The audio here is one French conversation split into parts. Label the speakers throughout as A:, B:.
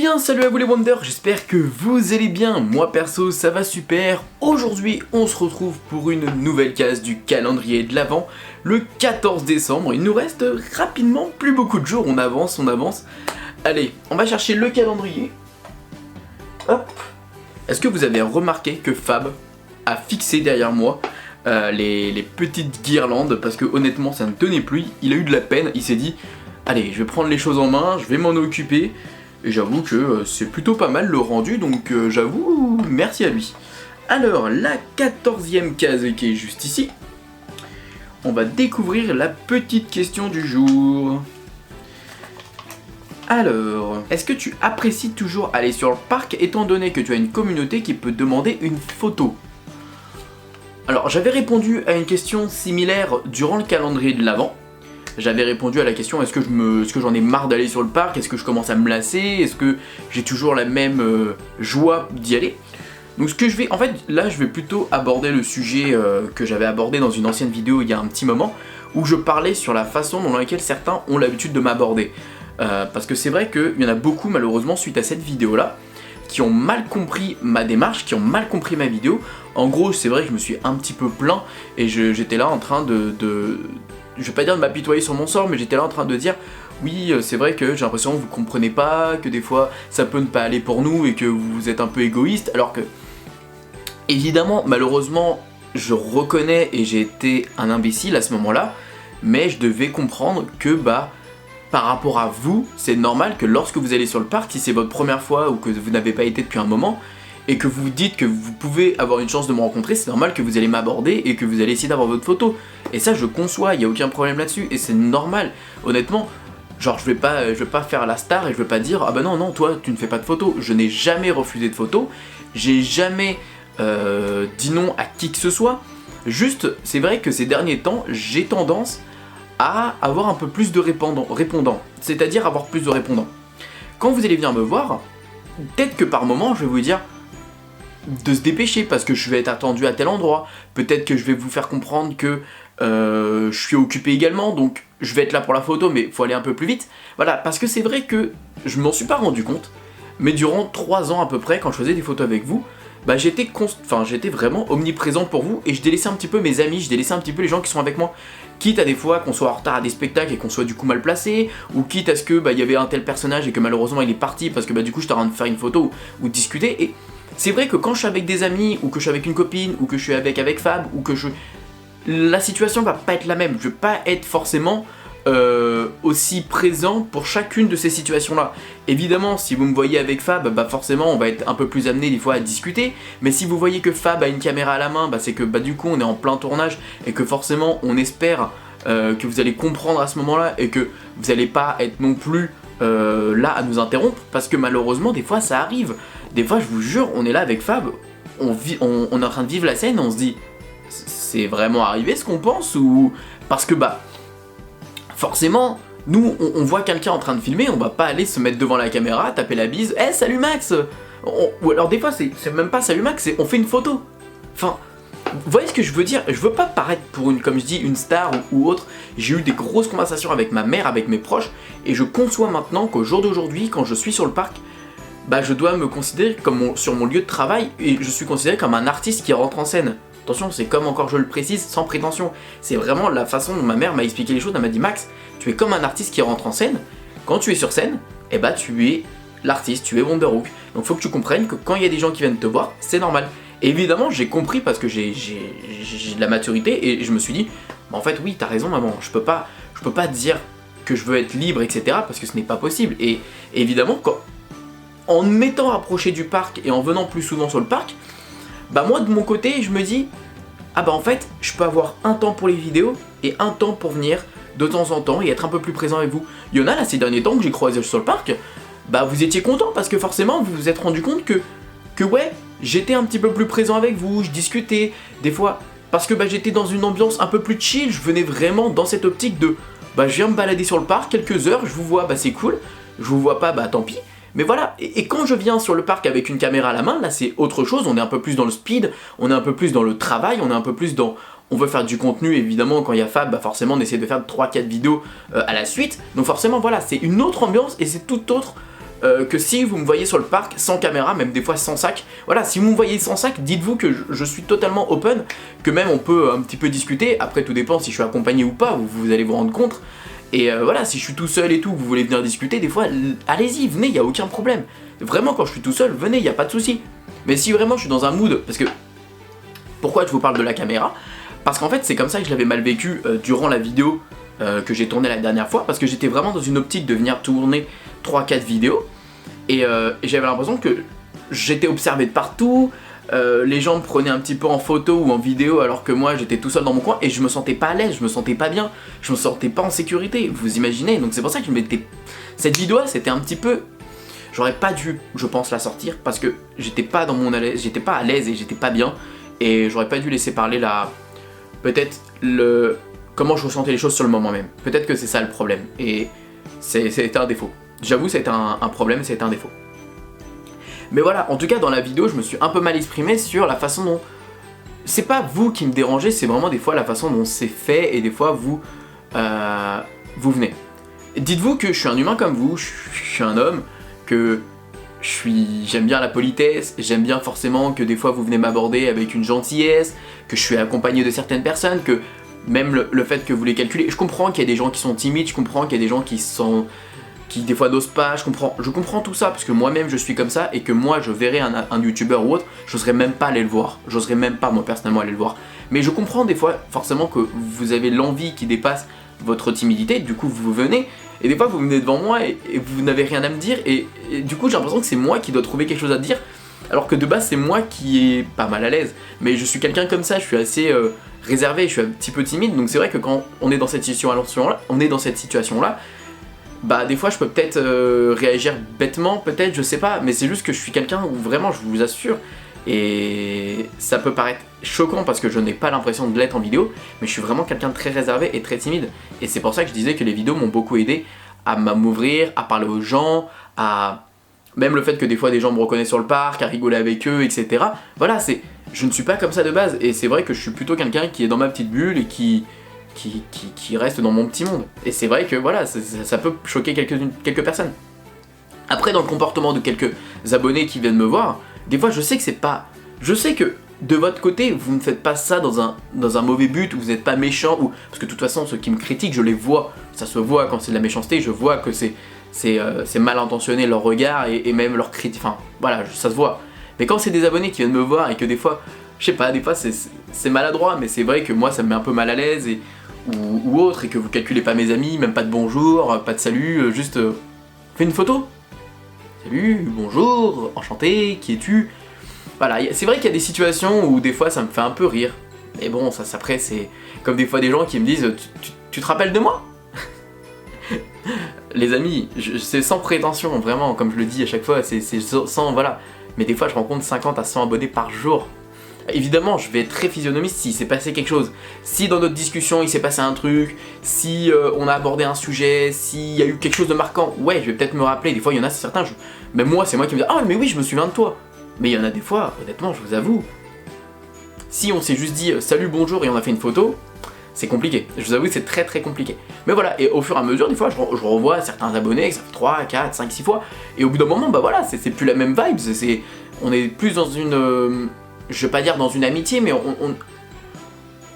A: bien salut à vous les Wonders, j'espère que vous allez bien, moi perso ça va super. Aujourd'hui on se retrouve pour une nouvelle case du calendrier de l'Avent, le 14 décembre, il nous reste rapidement plus beaucoup de jours, on avance. Allez, on va chercher le calendrier. Hop. Est-ce que vous avez remarqué que Fab a fixé derrière moi les petites guirlandes, parce que honnêtement ça ne tenait plus, il a eu de la peine, il s'est dit allez je vais prendre les choses en main, je vais m'en occuper. Et j'avoue que c'est plutôt pas mal le rendu, donc j'avoue, merci à lui. Alors, la 14e case qui est juste ici, on va découvrir la petite question du jour. Alors, est-ce que tu apprécies toujours aller sur le parc étant donné que tu as une communauté qui peut te demander une photo? Alors, j'avais répondu à une question similaire durant le calendrier de l'Avent. J'avais répondu à la question est-ce que j'en ai marre d'aller sur le parc, est-ce que je commence à me lasser, est-ce que j'ai toujours la même joie d'y aller. Donc ce que je vais, en fait là je vais plutôt aborder le sujet que j'avais abordé dans une ancienne vidéo il y a un petit moment, où je parlais sur la façon dans laquelle certains ont l'habitude de m'aborder. Parce que c'est vrai qu'il y en a beaucoup malheureusement suite à cette vidéo là, qui ont mal compris ma démarche, qui ont mal compris ma vidéo. En gros c'est vrai que je me suis un petit peu plaint et j'étais là en train je vais pas dire de m'apitoyer sur mon sort, mais j'étais là en train de dire oui, c'est vrai que j'ai l'impression que vous comprenez pas, que des fois ça peut ne pas aller pour nous et que vous êtes un peu égoïste, alors que évidemment, malheureusement, je reconnais et j'ai été un imbécile à ce moment-là, mais je devais comprendre que par rapport à vous, c'est normal que lorsque vous allez sur le parc, si c'est votre première fois ou que vous n'avez pas été depuis un moment, et que vous vous dites que vous pouvez avoir une chance de me rencontrer, c'est normal que vous allez m'aborder et que vous allez essayer d'avoir votre photo. Et ça je conçois, il n'y a aucun problème là-dessus, et c'est normal. Honnêtement, genre je vais pas faire la star et je vais pas dire ah bah non toi tu ne fais pas de photos. Je n'ai jamais refusé de photos, j'ai jamais dit non à qui que ce soit. Juste, c'est vrai que ces derniers temps, j'ai tendance à avoir un peu plus de répondants, c'est-à-dire avoir plus de répondants. Quand vous allez venir me voir, peut-être que par moment je vais vous dire de se dépêcher parce que je vais être attendu à tel endroit, peut-être que je vais vous faire comprendre que je suis occupé également, donc je vais être là pour la photo mais faut aller un peu plus vite. Voilà, parce que c'est vrai que je m'en suis pas rendu compte, mais durant 3 ans à peu près, quand je faisais des photos avec vous, j'étais vraiment omniprésent pour vous et je délaissais un petit peu mes amis, je délaissais un petit peu les gens qui sont avec moi. Quitte à des fois qu'on soit en retard à des spectacles et qu'on soit du coup mal placé, ou quitte à ce que il y avait un tel personnage et que malheureusement il est parti parce que du coup j'étais en train de faire une photo ou discuter. Et c'est vrai que quand je suis avec des amis, ou que je suis avec une copine, ou que je suis avec Fab, ou que la situation va pas être la même. Je vais pas être forcément aussi présent pour chacune de ces situations-là. Évidemment, si vous me voyez avec Fab, forcément on va être un peu plus amené des fois à discuter, mais si vous voyez que Fab a une caméra à la main, c'est que du coup on est en plein tournage et que forcément on espère que vous allez comprendre à ce moment-là et que vous allez pas être non plus là à nous interrompre, parce que malheureusement des fois ça arrive. Des fois je vous jure, on est là avec Fab, on est en train de vivre la scène et on se dit c'est vraiment arrivé ce qu'on pense, ou parce que forcément, nous, on voit quelqu'un en train de filmer, on va pas aller se mettre devant la caméra, taper la bise, hey, salut Max. Ou alors des fois, c'est même pas salut Max, c'est on fait une photo. Enfin, vous voyez ce que je veux dire? Je veux pas paraître pour comme je dis, une star ou autre. J'ai eu des grosses conversations avec ma mère, avec mes proches, et je conçois maintenant qu'au jour d'aujourd'hui, quand je suis sur le parc, je dois me considérer comme sur mon lieu de travail, et je suis considéré comme un artiste qui rentre en scène. Attention, c'est comme encore je le précise, sans prétention. C'est vraiment la façon dont ma mère m'a expliqué les choses. Elle m'a dit Max, tu es comme un artiste qui rentre en scène. Quand tu es sur scène, tu es l'artiste, tu es Wonderhook. Donc faut que tu comprennes que quand il y a des gens qui viennent te voir, c'est normal. Et évidemment, j'ai compris parce que j'ai de la maturité et je me suis dit, en fait oui, t'as raison maman, je peux pas dire que je veux être libre, etc. parce que ce n'est pas possible. Et évidemment, en m'étant approché du parc et en venant plus souvent sur le parc, moi de mon côté je me dis en fait je peux avoir un temps pour les vidéos et un temps pour venir de temps en temps et être un peu plus présent avec vous. Il y en a là ces derniers temps que j'ai croisé sur le parc, vous étiez content parce que forcément vous vous êtes rendu compte que ouais, j'étais un petit peu plus présent avec vous, je discutais des fois parce que j'étais dans une ambiance un peu plus chill, je venais vraiment dans cette optique de je viens me balader sur le parc quelques heures, je vous vois, c'est cool, je vous vois pas, tant pis. Mais voilà, et quand je viens sur le parc avec une caméra à la main, là c'est autre chose, on est un peu plus dans le speed, on est un peu plus dans le travail, on est un peu plus dans... On veut faire du contenu, évidemment, quand il y a Fab, forcément on essaie de faire 3-4 vidéos à la suite. Donc forcément voilà, c'est une autre ambiance et c'est tout autre que si vous me voyez sur le parc sans caméra, même des fois sans sac, voilà, si vous me voyez sans sac, dites-vous que je suis totalement open, que même on peut un petit peu discuter, après tout dépend si je suis accompagné ou pas, vous allez vous rendre compte, et voilà, si je suis tout seul et tout, vous voulez venir discuter, des fois, allez-y, venez, y a aucun problème, vraiment quand je suis tout seul, venez, y a pas de souci, mais si vraiment je suis dans un mood, parce que, pourquoi je vous parle de la caméra? Parce qu'en fait c'est comme ça que je l'avais mal vécu durant la vidéo que j'ai tournée la dernière fois, parce que j'étais vraiment dans une optique de venir tourner 3-4 vidéos, et j'avais l'impression que j'étais observé de partout, les gens me prenaient un petit peu en photo ou en vidéo alors que moi j'étais tout seul dans mon coin et je me sentais pas à l'aise, je me sentais pas bien, je me sentais pas en sécurité, vous imaginez, donc c'est pour ça que je m'étais... Cette vidéo c'était un petit peu... J'aurais pas dû, je pense, la sortir parce que j'étais pas dans mon j'étais pas à l'aise et j'étais pas bien, et j'aurais pas dû laisser parler la... Peut-être comment je ressentais les choses sur le moment même. Peut-être que c'est ça le problème, et c'était un défaut. J'avoue, c'était un problème, c'était un défaut. Mais voilà, en tout cas dans la vidéo, je me suis un peu mal exprimé sur la façon dont... C'est pas vous qui me dérangez, c'est vraiment des fois la façon dont c'est fait, et des fois vous venez. Dites-vous que je suis un humain comme vous, je suis un homme, que j'aime bien la politesse, j'aime bien forcément que des fois vous venez m'aborder avec une gentillesse, que je suis accompagné de certaines personnes, que même le fait que vous les calculez, je comprends qu'il y a des gens qui sont timides, je comprends qu'il y a des gens qui des fois n'osent pas, je comprends tout ça, parce que moi-même je suis comme ça, et que moi je verrais un youtubeur ou autre, j'oserais même pas aller le voir, j'oserais même pas moi personnellement aller le voir. Mais je comprends des fois forcément que vous avez l'envie qui dépasse votre timidité, du coup vous venez, et des fois vous venez devant moi et vous n'avez rien à me dire, et du coup j'ai l'impression que c'est moi qui dois trouver quelque chose à dire, alors que de base c'est moi qui est pas mal à l'aise, mais je suis quelqu'un comme ça, je suis assez réservé, je suis un petit peu timide, donc c'est vrai que quand on est dans cette situation-là, bah des fois je peux peut-être réagir bêtement, peut-être, je sais pas, mais c'est juste que je suis quelqu'un où vraiment, je vous assure, et ça peut paraître choquant parce que je n'ai pas l'impression de l'être en vidéo, mais je suis vraiment quelqu'un de très réservé et très timide, et c'est pour ça que je disais que les vidéos m'ont beaucoup aidé à m'ouvrir, à parler aux gens, à... Même le fait que des fois des gens me reconnaissent sur le parc, à rigoler avec eux, etc. Voilà, je ne suis pas comme ça de base, et c'est vrai que je suis plutôt quelqu'un qui est dans ma petite bulle et qui reste dans mon petit monde. Et c'est vrai que voilà, ça peut choquer quelques personnes. Après, dans le comportement de quelques abonnés qui viennent me voir, des fois je sais que c'est pas... Je sais que de votre côté, vous ne faites pas ça dans un mauvais but, ou vous n'êtes pas méchant, ou... Parce que de toute façon, ceux qui me critiquent, je les vois. Ça se voit quand c'est de la méchanceté, je vois que c'est mal intentionné leur regard et même leur critique. Enfin, voilà, ça se voit. Mais quand c'est des abonnés qui viennent me voir et que des fois, je sais pas, des fois c'est maladroit, mais c'est vrai que moi ça me met un peu mal à l'aise, ou autre, et que vous calculez pas mes amis, même pas de bonjour, pas de salut, juste fais une photo. Salut, bonjour, enchanté, qui es-tu? Voilà, c'est vrai qu'il y a des situations où des fois ça me fait un peu rire. Mais bon, ça après c'est comme des fois des gens qui me disent tu te rappelles de moi? Les amis, c'est sans prétention, vraiment, comme je le dis à chaque fois, c'est sans, voilà. Mais des fois je rencontre 50 à 100 abonnés par jour. Évidemment, je vais être très physionomiste s'il s'est passé quelque chose. Si dans notre discussion il s'est passé un truc, si on a abordé un sujet, s'il y a eu quelque chose de marquant, ouais, je vais peut-être me rappeler. Des fois, il y en a certains, même moi, c'est moi qui me dis ah, mais oui, je me souviens de toi. Mais il y en a des fois, honnêtement, je vous avoue, si on s'est juste dit salut, bonjour et on a fait une photo, c'est compliqué. Je vous avoue, c'est très très compliqué. Mais voilà, et au fur et à mesure, des fois, je revois certains abonnés, ça fait 3, 4, 5, 6 fois, et au bout d'un moment, bah voilà, c'est plus la même vibe, on est plus dans une... je vais pas dire dans une amitié, mais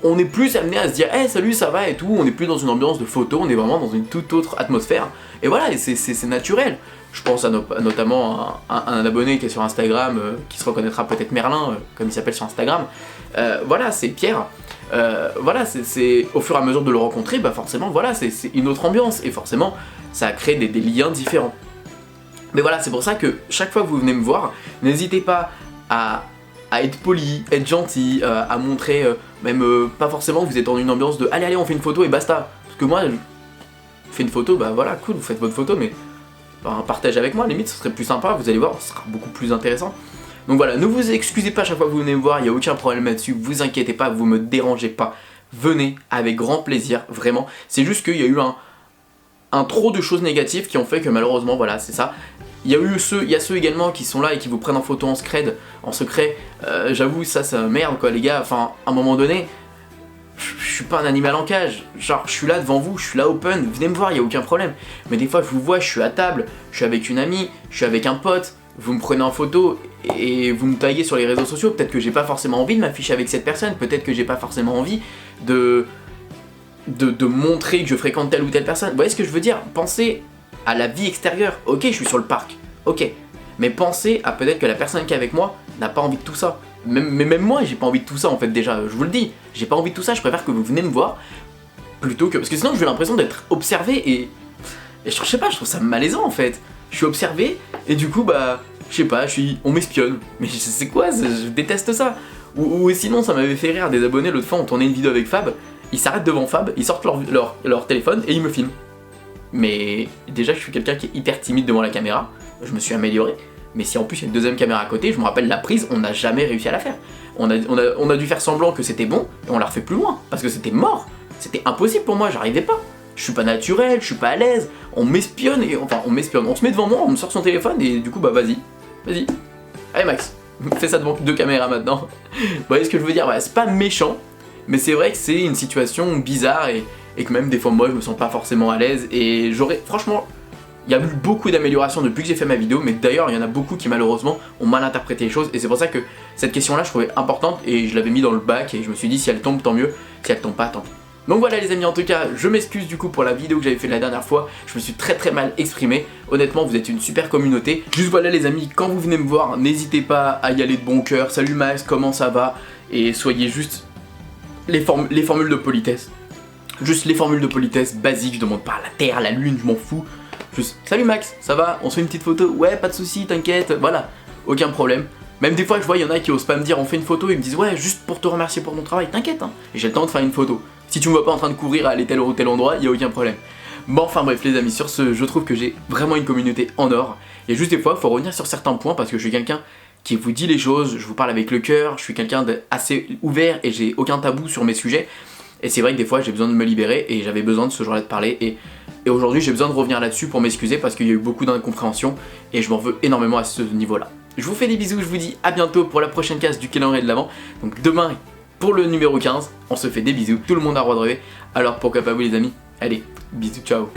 A: on est plus amené à se dire hey, salut, ça va et tout, on est plus dans une ambiance de photo, on est vraiment dans une toute autre atmosphère, et voilà, et c'est naturel. Je pense notamment à un abonné qui est sur Instagram, qui se reconnaîtra peut-être Merlin, comme il s'appelle sur Instagram. Voilà, c'est Pierre. Voilà, c'est au fur et à mesure de le rencontrer, bah forcément, voilà, c'est une autre ambiance, et forcément, ça crée des liens différents. Mais voilà, c'est pour ça que chaque fois que vous venez me voir, n'hésitez pas à être poli, être gentil, à montrer, même pas forcément que vous êtes dans une ambiance de allez, on fait une photo et basta. Parce que moi, je fais une photo, bah voilà, cool, vous faites votre photo, mais un partage avec moi, limite, ce serait plus sympa, vous allez voir, ce sera beaucoup plus intéressant. Donc voilà, ne vous excusez pas à chaque fois que vous venez me voir, il n'y a aucun problème là-dessus, vous inquiétez pas, vous me dérangez pas. Venez avec grand plaisir, vraiment. C'est juste qu'il y a eu un trop de choses négatives qui ont fait que malheureusement, voilà, c'est ça. Il y a ceux également qui sont là et qui vous prennent en photo en secret. J'avoue, ça merde quoi les gars, enfin, à un moment donné, je suis pas un animal en cage. Genre, je suis là devant vous, je suis là open, venez me voir, y a aucun problème. Mais des fois, je vous vois, je suis à table, je suis avec une amie, je suis avec un pote, vous me prenez en photo et vous me taguez sur les réseaux sociaux. Peut-être que j'ai pas forcément envie de m'afficher avec cette personne, peut-être que j'ai pas forcément envie de montrer que je fréquente telle ou telle personne. Vous voyez ce que je veux dire? Pensez à la vie extérieure. Ok, je suis sur le parc, ok. Mais pensez à peut-être que la personne qui est avec moi n'a pas envie de tout ça. Même moi, j'ai pas envie de tout ça en fait déjà, je vous le dis. J'ai pas envie de tout ça, je préfère que vous venez me voir plutôt que... Parce que sinon j'ai l'impression d'être observé et je sais pas, je trouve ça malaisant en fait. Je suis observé et du coup bah, je sais pas, on m'espionne. Mais c'est quoi, je déteste ça. Ou sinon ça m'avait fait rire des abonnés l'autre fois, on tournait une vidéo avec Fab, ils s'arrêtent devant Fab, ils sortent leur téléphone et ils me filment. Mais déjà je suis quelqu'un qui est hyper timide devant la caméra, je me suis amélioré. Mais si en plus il y a une deuxième caméra à côté, je me rappelle la prise, on n'a jamais réussi à la faire. On a dû faire semblant que c'était bon et on l'a refait plus loin parce que c'était mort. C'était impossible pour moi, j'arrivais pas. Je suis pas naturel, je suis pas à l'aise, on m'espionne et enfin on m'espionne, on se met devant moi, on me sort son téléphone et du coup bah vas-y. Allez Max, fais ça devant deux caméras maintenant. Vous voyez ce que je veux dire? Ouais, c'est pas méchant, mais c'est vrai que c'est une situation bizarre et que même des fois moi je me sens pas forcément à l'aise et franchement, il y a eu beaucoup d'améliorations depuis que j'ai fait ma vidéo, mais d'ailleurs il y en a beaucoup qui malheureusement ont mal interprété les choses et c'est pour ça que cette question là je trouvais importante et je l'avais mis dans le bac et je me suis dit si elle tombe tant mieux, si elle tombe pas tant pis. Donc voilà les amis, en tout cas je m'excuse du coup pour la vidéo que j'avais fait la dernière fois, je me suis très mal exprimé, honnêtement vous êtes une super communauté. Juste voilà les amis, quand vous venez me voir, n'hésitez pas à y aller de bon cœur, salut Max, comment ça va? Et soyez juste les formules de politesse. Juste les formules de politesse basiques, je demande pas la terre, la lune, je m'en fous. Juste, salut Max, ça va? On se fait une petite photo? Ouais, pas de soucis, t'inquiète, voilà, aucun problème. Même des fois, je vois, il y en a qui osent pas me dire, on fait une photo, ils me disent, ouais, juste pour te remercier pour ton travail, t'inquiète, hein, j'ai le temps de faire une photo. Si tu me vois pas en train de courir à aller tel ou tel endroit, y a aucun problème. Bon, enfin bref, les amis, sur ce, je trouve que j'ai vraiment une communauté en or. Et juste des fois, faut revenir sur certains points parce que je suis quelqu'un qui vous dit les choses, je vous parle avec le cœur, je suis quelqu'un d'assez ouvert et j'ai aucun tabou sur mes sujets. Et c'est vrai que des fois j'ai besoin de me libérer et j'avais besoin de ce genre-là de parler et aujourd'hui j'ai besoin de revenir là-dessus pour m'excuser parce qu'il y a eu beaucoup d'incompréhension et je m'en veux énormément à ce niveau-là. Je vous fais des bisous, je vous dis à bientôt pour la prochaine case du calendrier de l'Avent. Donc demain pour le numéro 15, on se fait des bisous, tout le monde a le droit de rêver, alors pourquoi pas vous les amis? Allez, bisous, ciao.